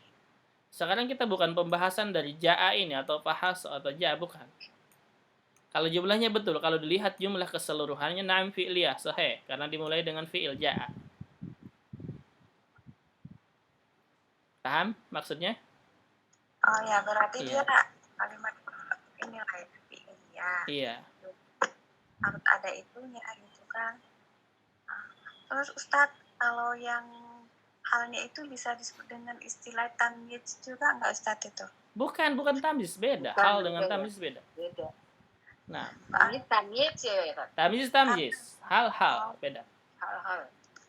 Sekarang kita bukan pembahasan dari ja'a ini atau fahas atau ja'a, bukan. Kalau jumlahnya betul, kalau dilihat jumlah keseluruhannya na'am fi'liyah, sahih, karena dimulai dengan fi'il ja'a. Paham maksudnya? Oh ya, berarti Iya. dia kalimat ini lah ya, fi'liyah. Iya. Harus ada itunya gitu kan. Terus Ustadz, kalau yang halnya itu bisa disebut dengan istilah tamyiz juga nggak Ustadz itu? Bukan tamyiz, beda. Bukan, Hal dengan beda. tamyiz beda. Beda. Nah, Tamyiz ya, tamyiz. Hal-hal beda. hal-hal.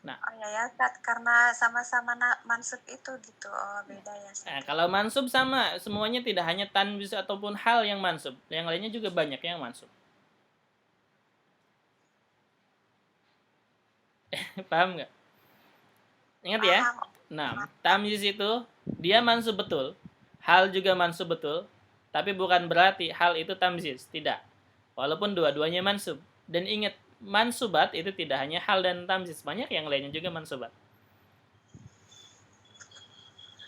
Oh ya Ustadz, karena sama-sama mansub itu gitu. Oh, beda ya Ustadz. Nah, kalau mansub sama, semuanya tidak hanya tanwiz ataupun hal yang mansub. Yang lainnya juga banyak yang mansub. Paham nggak? Ingat ya? Nah, tamyiz itu dia mansub betul. Hal juga mansub betul. Tapi bukan berarti hal itu tamyiz. Tidak. Walaupun dua-duanya mansub. Dan ingat, mansubat itu tidak hanya hal dan tamyiz. Banyak yang lainnya juga mansubat.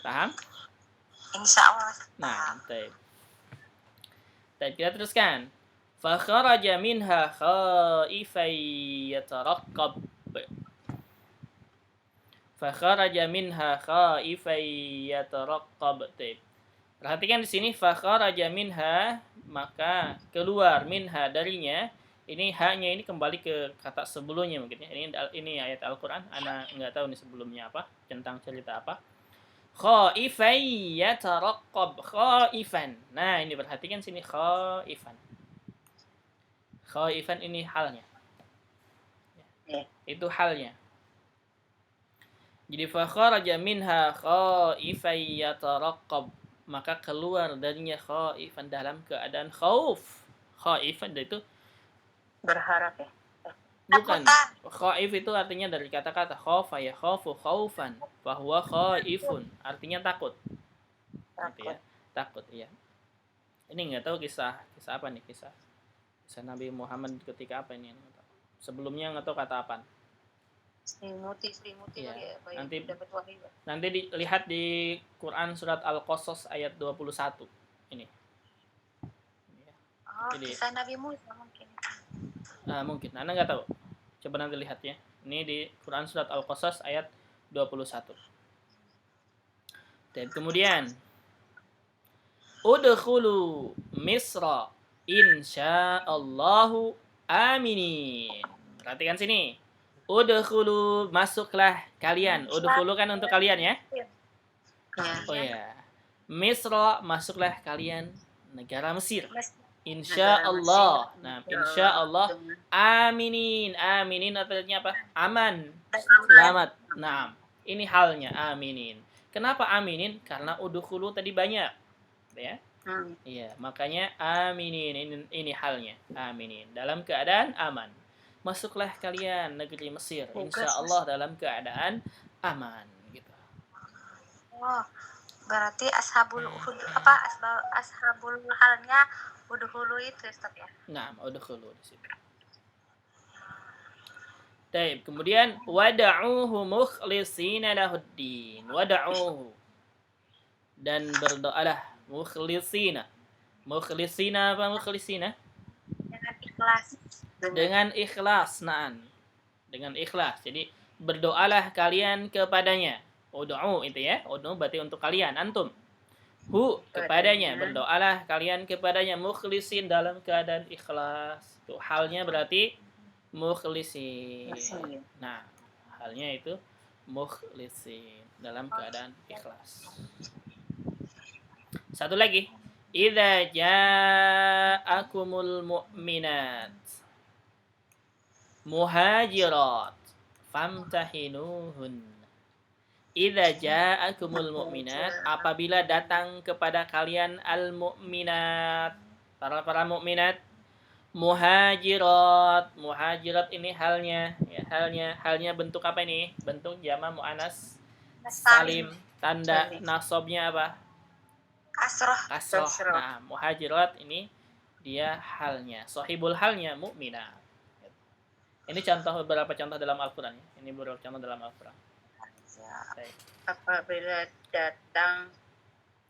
Paham? Insya Allah. Nah, baik. Kita teruskan. Fakharaja minha khaifan yataraqqab. Fakharaja minha khaifan yataraqqab. Perhatikan di sini fakharaja minha, maka keluar minha darinya. Ini haknya ini kembali ke kata sebelumnya mungkin ya. Ini ayat Al-Qur'an. Ana enggak tahu nih sebelumnya apa, tentang cerita apa. Khaifan yataraqqab. Khaifan. Nah, ini perhatikan sini khaifan. Khaifan ini halnya. Iya. Itu halnya. Jadi fa kharaja minha khaifan yataraqqab, maka keluar darinya khaifan dalam keadaan khauf. Khaifan itu Berharap ya. bukan. Takutan. Khaif itu artinya dari kata-kata khaufa ya khaufu khaufan, bahwa khaifun artinya takut. Gitu ya. Takut ya. Ini nggak tahu kisah apa nih, kisah Nabi Muhammad ketika apa ini? Sebelumnya nggak tahu kata apa. Sri Muti Iya. ya, Nanti dapat wahyu. Nanti dilihat di Quran surat Al-Qasas ayat 21. Ini. Oh, Jadi- kisah Nabi Musa mungkin. Mungkin Anda nggak tahu. Coba nanti lihat ya. Ini di Quran surat Al-Qasas ayat 21. Dan kemudian udkhulu Misra insyaallahu aminin. Perhatikan sini. Udkhulu, masuklah kalian. Udkhulu kan untuk kalian ya. Ya. Oh ya. Misra, masuklah kalian negara Mesir. Insya Allah. Nah, insya Allah. Aminin. Aminin artinya apa? Aman. Selamat. Nah, ini halnya aminin. Kenapa aminin? Karena udkhulu tadi banyak. Ya. Iya, makanya aminin. Ini halnya. Aminin. Dalam keadaan aman. Masuklah kalian negeri Mesir. Insya Allah dalam keadaan aman. Gitu. Oh, berarti ashabul ashabul halnya udhulu itu Ustaz ya. Nah, udkhulu di situ. Baik, kemudian wada'uhu mukhlishina lahuddin. Wada'uhu. Dan berdoalah mukhlishina. Mukhlishina apa mukhlishina? Dengan ikhlas. Dengan ikhlas, na'an. Dengan ikhlas. Jadi berdoalah kalian kepadanya. Ud'u itu ya. Ud'u berarti untuk kalian, antum. Kepadanya, berdoalah kalian kepadanya mukhlisin dalam keadaan ikhlas. Itu halnya berarti mukhlisin. Nah, halnya itu mukhlisin dalam keadaan ikhlas. Satu lagi. Idza ja'akumul mu'minat muhajirat famtahinuhun. Idza ja'akumul mu'minat, apabila datang kepada kalian al mu'minat, para mukminat, muhajirat. Muhajirat ini halnya ya, halnya bentuk apa ini? Bentuk jama' muannas salim. Tanda nasabnya apa? Kasroh. Kasroh. Nah, muhajirat ini dia halnya, sahibul halnya mukminat. Ini beberapa contoh dalam Al-Qur'an ya. Ini beberapa contoh dalam Al-Qur'an. Baik. Apabila datang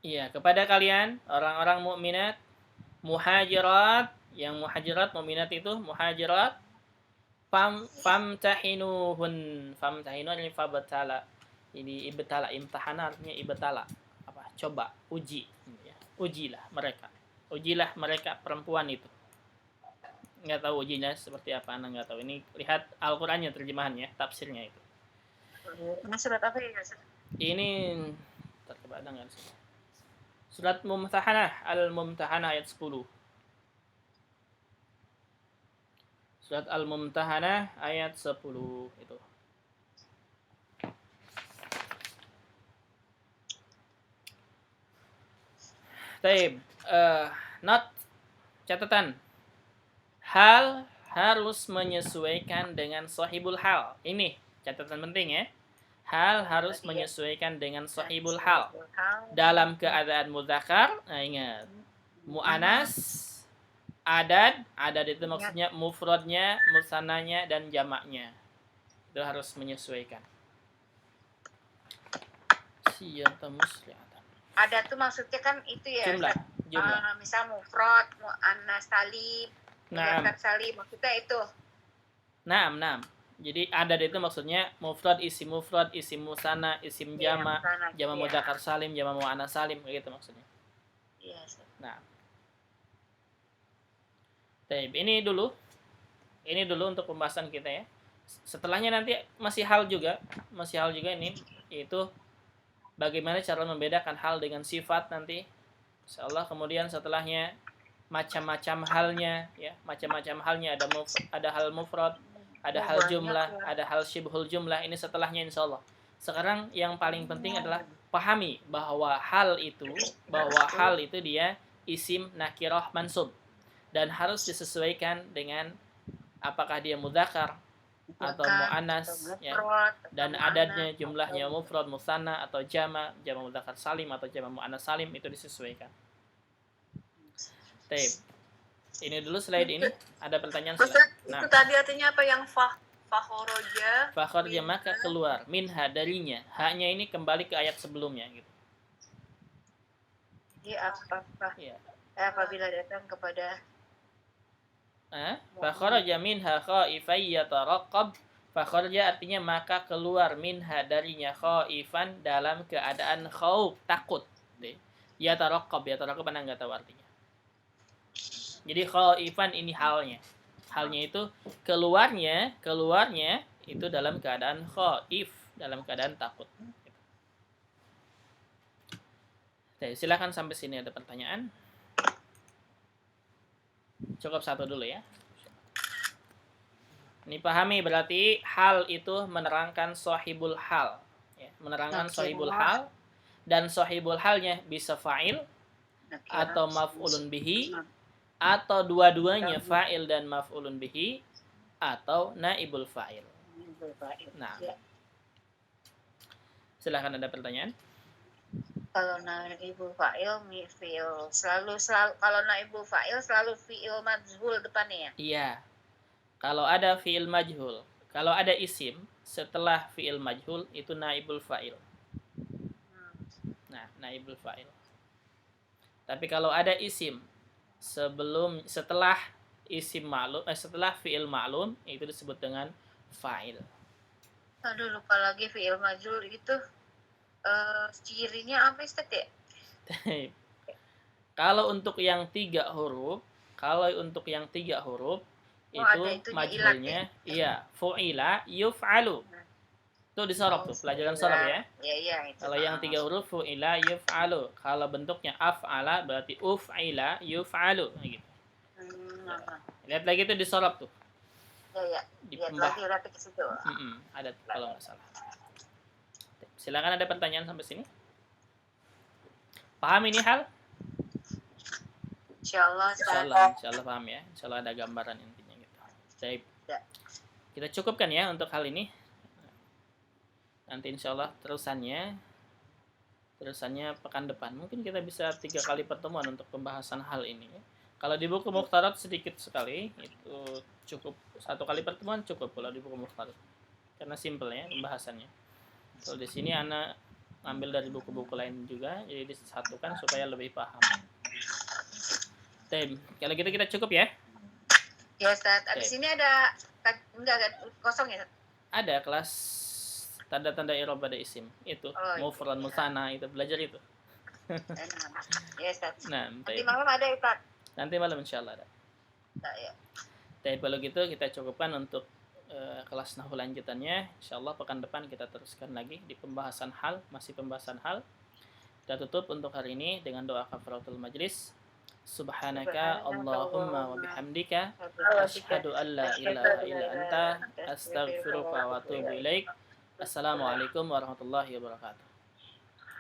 Iya, kepada kalian orang-orang mukminat, muhajirat, yang muhajirat mukminat itu muhajirat famtahinuhun. Famtahinun ini fabatala. Ini ibtala, imtahana artinya ibtala. Apa? Coba, uji ya. Ujilah mereka. Ujilah mereka perempuan itu. Nggak tahu ujinya seperti apa, Anda nggak tahu. Ini lihat Al-Qur'annya, terjemahannya, tafsirnya itu. ini surat apa ya? Ini tercoba ada nggak di sini? Surat Mumtahanah, Al-Mumtahanah ayat 10. Surat Al-Mumtahanah ayat 10 itu. Taib, not catatan. Hal harus menyesuaikan dengan sahibul hal. Ini catatan penting ya. Hal harus menyesuaikan dengan sahibul hal. Dalam keadaan mudzakkar, nah ingat. Mu'anas, adad itu maksudnya mufradnya, musananya dan jamaknya. Itu harus menyesuaikan. Siyata musliatan. Ada tuh maksudnya kan itu ya. Jumlah. Misal mufrad, muannas salim, muzakkar salim, maksudnya itu. Naam. Jadi adad itu maksudnya mufrad, isim musanna, isim jama, jama mudzakkar salim, jama muannas salim, gitu maksudnya. Iya. Nah. Baik, ini dulu untuk pembahasan kita ya. Setelahnya nanti masih hal juga ini, yaitu bagaimana cara membedakan hal dengan sifat nanti. Insyaallah kemudian setelahnya macam-macam halnya ya, ada hal mufrad, ada Oh, hal banyak jumlah, ya. ada hal syibhul jumlah, ini setelahnya insya Allah. Sekarang yang paling penting adalah pahami bahwa hal itu dia isim nakirah mansub dan harus disesuaikan dengan apakah dia mudzakkar atau muannas ya, dan adadnya jumlahnya mufrad musanna atau jama mudzakkar salim atau jama muannas salim itu disesuaikan. Baik. Ini dulu slide ini. Ada pertanyaan Ustaz, silakan. itu tadi artinya apa yang fakhoroja? Fakhorja maka keluar minha darinya. Haknya ini kembali ke ayat sebelumnya gitu. Jadi apakah Ya. apabila datang kepada Fakhorja minha khaifan yataraqqab. Fakhorja artinya maka keluar minha darinya khaifan dalam keadaan khauf, takut. Yataraqqab mana enggak tahu artinya. Jadi khaifan ini halnya. Halnya itu keluarnya itu dalam keadaan khaif, dalam keadaan takut. Oke, silakan sampai sini ada pertanyaan. Cukup satu dulu ya. Ini pahami berarti hal itu menerangkan sahibul hal, ya, menerangkan sahibul hal dan sahibul halnya bisa fa'il atau maf'ulun bihi atau dua-duanya fa'il dan maf'ulun bihi atau naibul fa'il. Nah, silahkan ada pertanyaan. kalau naibul fa'il fi'il selalu kalau naibul fa'il selalu fi'il majhul depannya ya. Iya. Kalau ada fi'il majhul, kalau ada isim setelah fi'il majhul itu naibul fa'il. Nah, naibul fa'il. Tapi kalau ada isim setelah isim ma'lum setelah fi'il ma'lum itu disebut dengan fa'il. Aduh lupa lagi fi'il majhul itu cirinya apa Ustaz ya? Kalau untuk yang 3 huruf, itu majhulnya iya, fu'ila yuf'alu. Itu di sorab tuh, pelajaran sorab ya. Iya, itu. Kalau yang 3 huruf fu'ila yuf'alu. Kalau bentuknya af'ala berarti uf'ila yuf'alu gitu. Lihat lagi tuh di sorab tuh. Iya. Di Lihat pembah. lagi berarti ke situ. Ada kalau nggak salah. Silakan ada pertanyaan sampai sini. Paham ini hal? Insyaallah. Insyaallah paham ya. Insyaallah ada gambaran intinya gitu. Baik. Ya. Kita cukupkan ya untuk hal ini. Nanti insyaallah terusannya pekan depan. Mungkin kita bisa 3 kali pertemuan untuk pembahasan hal ini. Kalau di buku Mukhtarat sedikit sekali, itu cukup 1 kali pertemuan cukup kalau di buku Mukhtarat. Karena simple ya pembahasannya. Kalau di sini Ana ambil dari buku-buku lain juga, jadi disatukan supaya lebih paham. Kalau gitu kita cukup ya. Ya Ustaz, abis ini ada enggak kosong ya? Ada kelas tanda-tanda i'rab pada isim. Itu mufrad musanna itu belajar itu. Ya Ustaz. Nah, nanti malam ada Ustaz. Nanti malam insyaallah ada. Nah, ya. Kalau gitu kita cukupkan untuk kelas nahwu lanjutannya. Insyaallah pekan depan kita teruskan lagi di pembahasan hal, masih pembahasan hal. Kita tutup untuk hari ini dengan doa kafaratul majlis. Subhanaka Allahumma wa bihamdika asyhadu an la ilaha illa anta astaghfiruka wa atubu ilaik. Assalamualaikum warahmatullahi wabarakatuh.